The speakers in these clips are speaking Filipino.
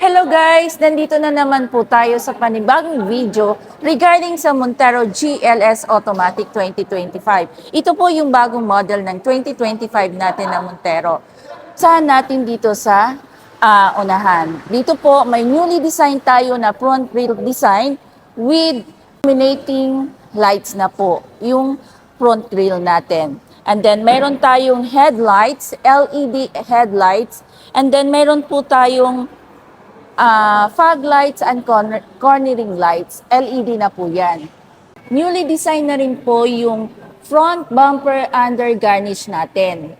Hello guys! Nandito na naman po tayo sa panibagong video regarding sa Montero GLS Automatic 2025. Ito po yung bagong model ng 2025 natin na Montero. Saan natin dito sa unahan. Dito po may newly designed tayo na front wheel design with illuminating lights na po yung front grille natin. And then meron tayong headlights, LED headlights. And then meron po tayong fog lights and cornering lights. LED na po yan. Newly designed na rin po yung front bumper under garnish natin.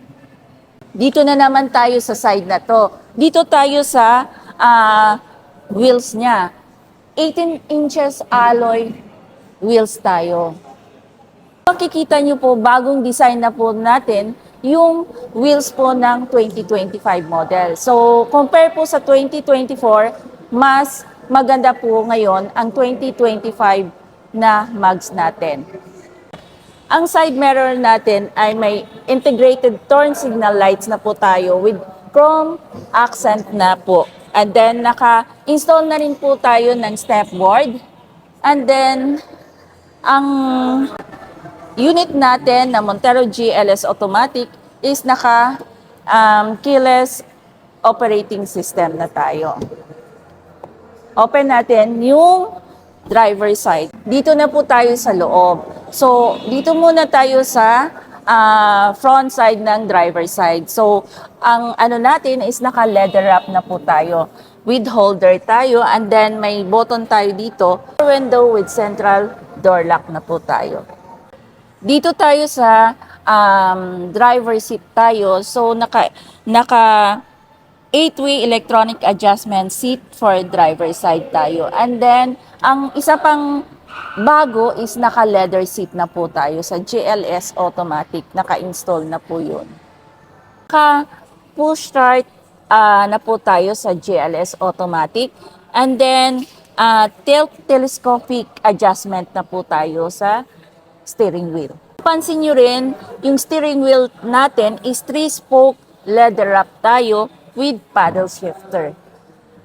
Dito na naman tayo sa side na to. Dito tayo sa wheels niya. 18 inches alloy wheels tayo. Makikita nyo po, bagong design na po natin yung wheels po ng 2025 model. So, compare po sa 2024, mas maganda po ngayon ang 2025 na mags natin. Ang side mirror natin ay may integrated turn signal lights na po tayo with chrome accent na po. And then, naka-install na rin po tayo ng step board. And then, ang unit natin na Montero GLS Automatic is keyless operating system na tayo. Open natin yung driver side. Dito na po tayo sa loob. So, dito muna tayo sa front side ng driver side. So, ang ano natin is naka-leather wrap na po tayo. With holder tayo and then may button tayo dito. Window with central door lock na po tayo. Dito tayo sa driver seat tayo. So, naka 8-way electronic adjustment seat for driver side tayo. And then, ang isa pang bago is naka-leather seat na po tayo sa GLS Automatic. Naka-install na po yun. Naka-push start na po tayo sa GLS Automatic. And then, tilt telescopic adjustment na po tayo sa steering wheel. Pansin nyo rin, yung steering wheel natin is 3-spoke leather wrap tayo with paddle shifter.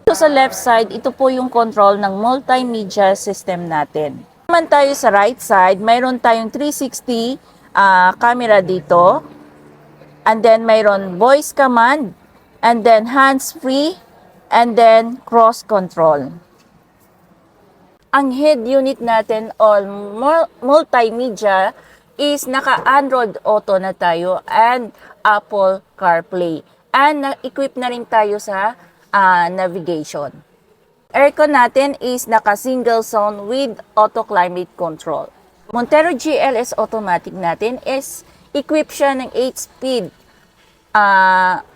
Ito sa left side, ito po yung control ng multimedia system natin. Naman tayo sa right side, mayroon tayong 360 camera dito. And then mayroon voice command, and then hands-free, and then cross control. Ang head unit natin or multimedia is naka-Android Auto na tayo and Apple CarPlay. And na-equip na rin tayo sa navigation. Aircon natin is naka-single zone with auto climate control. Montero GLS Automatic natin is equipped siya ng 8-speed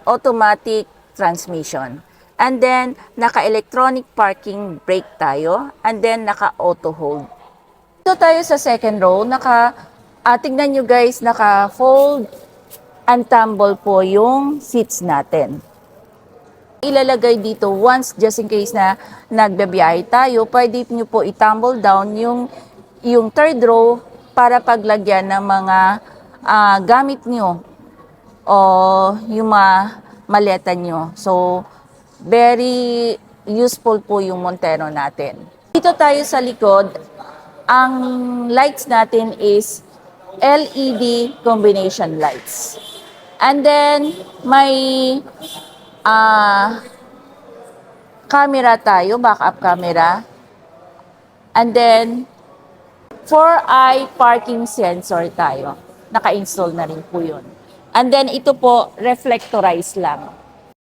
automatic transmission. And then, naka-electronic parking brake tayo. And then, naka-auto hold. Dito tayo sa second row. Tignan nyo guys, naka-fold and tumble po yung seats natin. Ilalagay dito once, just in case na nagbabiyahe tayo, pwede nyo po i-tumble down yung third row para paglagyan ng mga gamit nyo o yung mga maleta nyo. So, very useful po yung Montero natin. Dito tayo sa likod, ang lights natin is LED combination lights. And then, may camera tayo, backup camera. And then, 4-eye parking sensor tayo. Naka-install na rin po yun. And then, ito po, reflectorized lang.